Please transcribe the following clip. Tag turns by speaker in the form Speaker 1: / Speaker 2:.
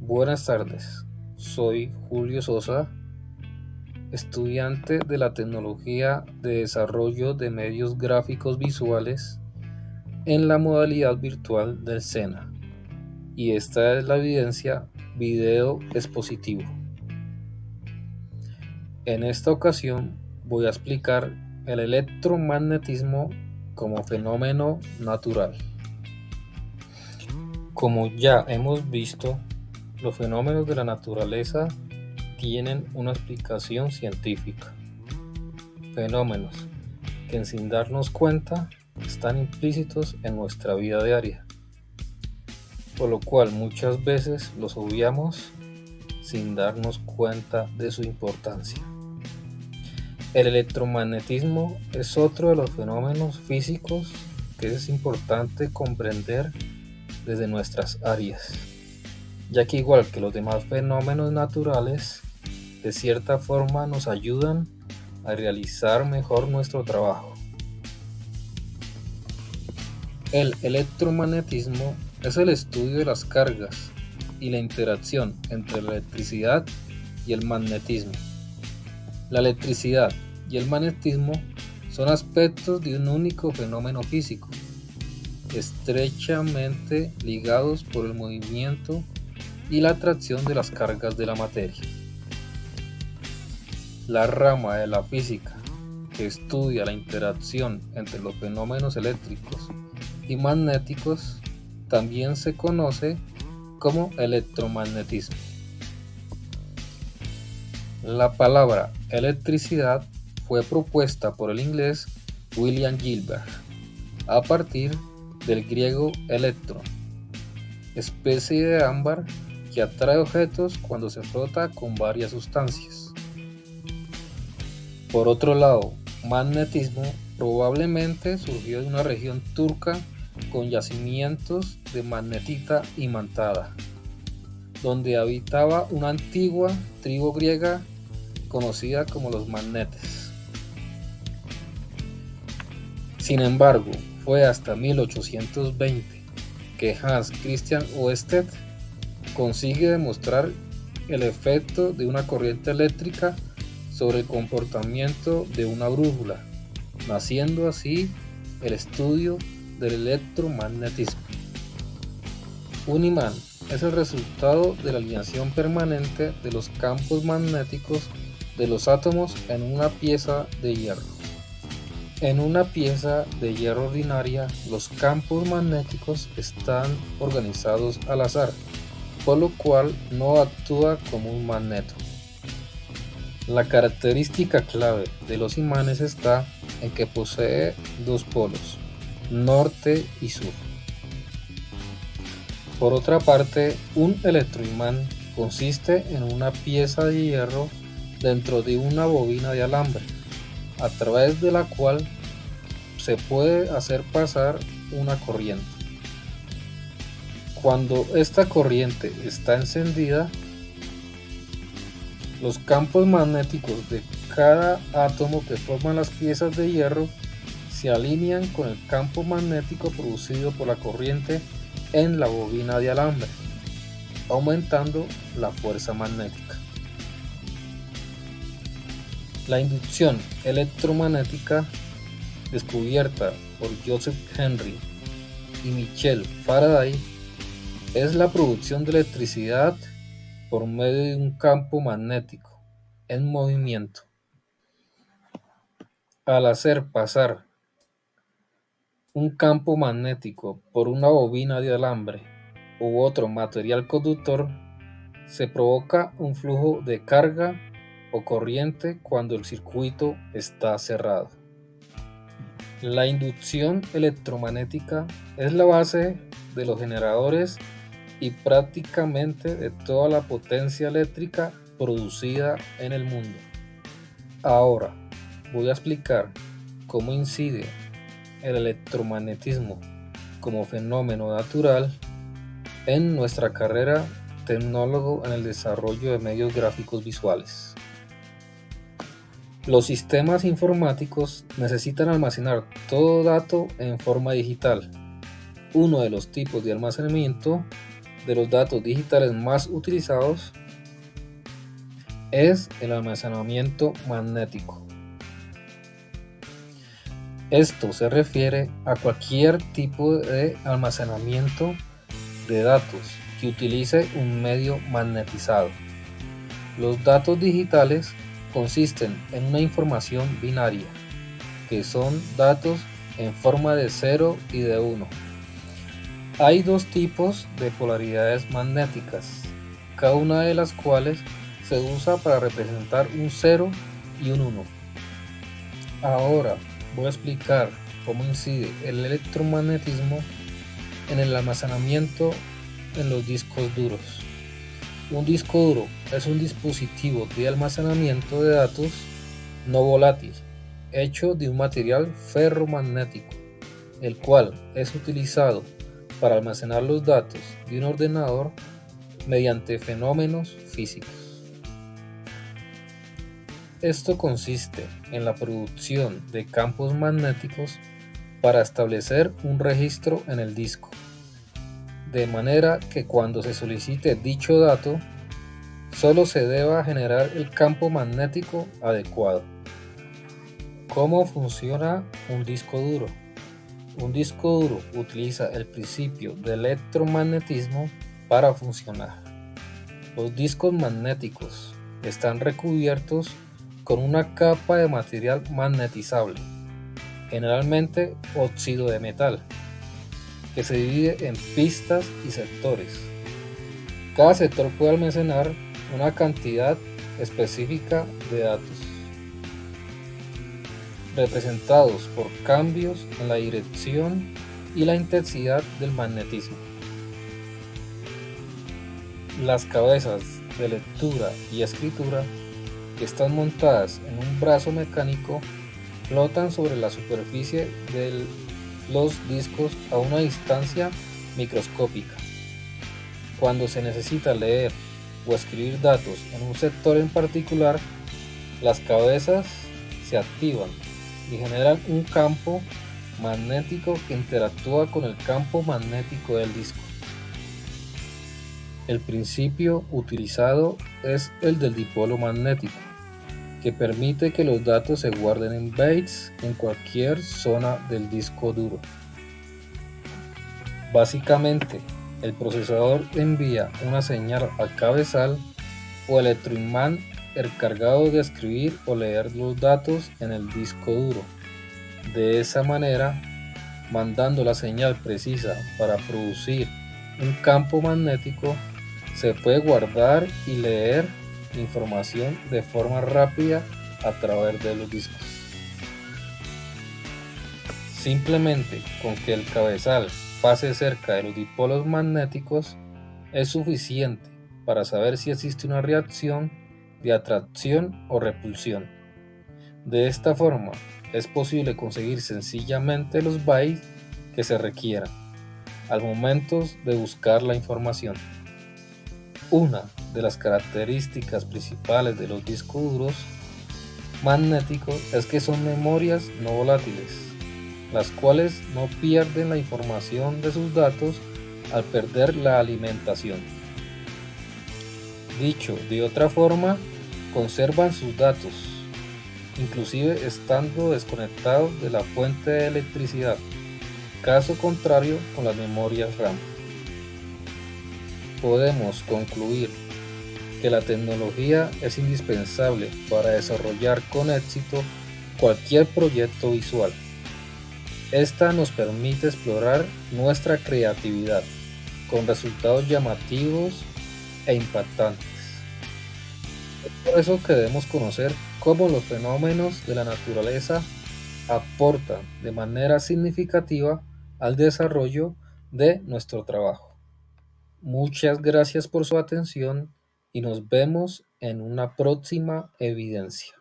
Speaker 1: Buenas tardes, soy Julio Sosa, estudiante de la tecnología de desarrollo de medios gráficos visuales en la modalidad virtual del SENA, y esta es la evidencia video expositivo. En esta ocasión voy a explicar el electromagnetismo como fenómeno natural. Como ya hemos visto, los fenómenos de la naturaleza tienen una explicación científica. Fenómenos que sin darnos cuenta están implícitos en nuestra vida diaria, por lo cual muchas veces los obviamos sin darnos cuenta de su importancia. El electromagnetismo es otro de los fenómenos físicos que es importante comprender desde nuestras áreas, ya que igual que los demás fenómenos naturales, de cierta forma nos ayudan a realizar mejor nuestro trabajo. El electromagnetismo es el estudio de las cargas y la interacción entre la electricidad y el magnetismo. La electricidad y el magnetismo son aspectos de un único fenómeno físico, estrechamente ligados por el movimiento y la atracción de las cargas de la materia. La rama de la física que estudia la interacción entre los fenómenos eléctricos y magnéticos también se conoce como electromagnetismo. La palabra electricidad fue propuesta por el inglés William Gilbert a partir del griego electron, especie de ámbar que atrae objetos cuando se frota con varias sustancias. Por otro lado, magnetismo probablemente surgió de una región turca con yacimientos de magnetita imantada, donde habitaba una antigua tribu griega conocida como los magnetes. Sin embargo, fue hasta 1820 que Hans Christian Ørsted consigue demostrar el efecto de una corriente eléctrica sobre el comportamiento de una brújula, naciendo así el estudio del electromagnetismo. Un imán es el resultado de la alineación permanente de los campos magnéticos de los átomos en una pieza de hierro. En una pieza de hierro ordinaria, los campos magnéticos están organizados al azar, por lo cual no actúa como un magneto. La característica clave de los imanes está en que posee dos polos, norte y sur. Por otra parte, un electroimán consiste en una pieza de hierro dentro de una bobina de alambre, a través de la cual se puede hacer pasar una corriente. Cuando esta corriente está encendida, los campos magnéticos de cada átomo que forman las piezas de hierro se alinean con el campo magnético producido por la corriente en la bobina de alambre, aumentando la fuerza magnética. La inducción electromagnética, descubierta por Joseph Henry y Michel Faraday, es la producción de electricidad por medio de un campo magnético en movimiento. Al hacer pasar un campo magnético por una bobina de alambre u otro material conductor, se provoca un flujo de carga o corriente cuando el circuito está cerrado. La inducción electromagnética es la base de los generadores y prácticamente de toda la potencia eléctrica producida en el mundo. Ahora voy a explicar cómo incide el electromagnetismo como fenómeno natural en nuestra carrera tecnólogo en el desarrollo de medios gráficos visuales. Los sistemas informáticos necesitan almacenar todo dato en forma digital. Uno de los tipos de almacenamiento de los datos digitales más utilizados es el almacenamiento magnético. Esto se refiere a cualquier tipo de almacenamiento de datos que utilice un medio magnetizado. Los datos digitales consisten en una información binaria, que son datos en forma de 0 y de 1. Hay dos tipos de polaridades magnéticas, cada una de las cuales se usa para representar un 0 y un 1. Ahora voy a explicar cómo incide el electromagnetismo en el almacenamiento en los discos duros. Un disco duro es un dispositivo de almacenamiento de datos no volátil, hecho de un material ferromagnético, el cual es utilizado para almacenar los datos de un ordenador mediante fenómenos físicos. Esto consiste en la producción de campos magnéticos para establecer un registro en el disco, de manera que cuando se solicite dicho dato, solo se deba generar el campo magnético adecuado. ¿Cómo funciona un disco duro? Un disco duro utiliza el principio del electromagnetismo para funcionar. Los discos magnéticos están recubiertos con una capa de material magnetizable, generalmente óxido de metal, que se divide en pistas y sectores. Cada sector puede almacenar una cantidad específica de datos, representados por cambios en la dirección y la intensidad del magnetismo. Las cabezas de lectura y escritura, que están montadas en un brazo mecánico, flotan sobre la superficie de los discos a una distancia microscópica. Cuando se necesita leer o escribir datos en un sector en particular, las cabezas se activan y generan un campo magnético que interactúa con el campo magnético del disco. El principio utilizado es el del dipolo magnético, que permite que los datos se guarden en bytes en cualquier zona del disco duro. Básicamente, el procesador envía una señal al cabezal o electroimán encargado de escribir o leer los datos en el disco duro. De esa manera, mandando la señal precisa para producir un campo magnético, se puede guardar y leer información de forma rápida a través de los discos. Simplemente con que el cabezal pase cerca de los dipolos magnéticos es suficiente para saber si existe una reacción de atracción o repulsión. De esta forma, es posible conseguir sencillamente los bytes que se requieran al momento de buscar la información. Una de las características principales de los discos duros magnéticos es que son memorias no volátiles, las cuales no pierden la información de sus datos al perder la alimentación. Dicho de otra forma, conservan sus datos, inclusive estando desconectados de la fuente de electricidad, caso contrario con las memorias RAM. Podemos concluir que la tecnología es indispensable para desarrollar con éxito cualquier proyecto visual. Esta nos permite explorar nuestra creatividad con resultados llamativos e impactantes. Es por eso que debemos conocer cómo los fenómenos de la naturaleza aportan de manera significativa al desarrollo de nuestro trabajo. Muchas gracias por su atención y nos vemos en una próxima evidencia.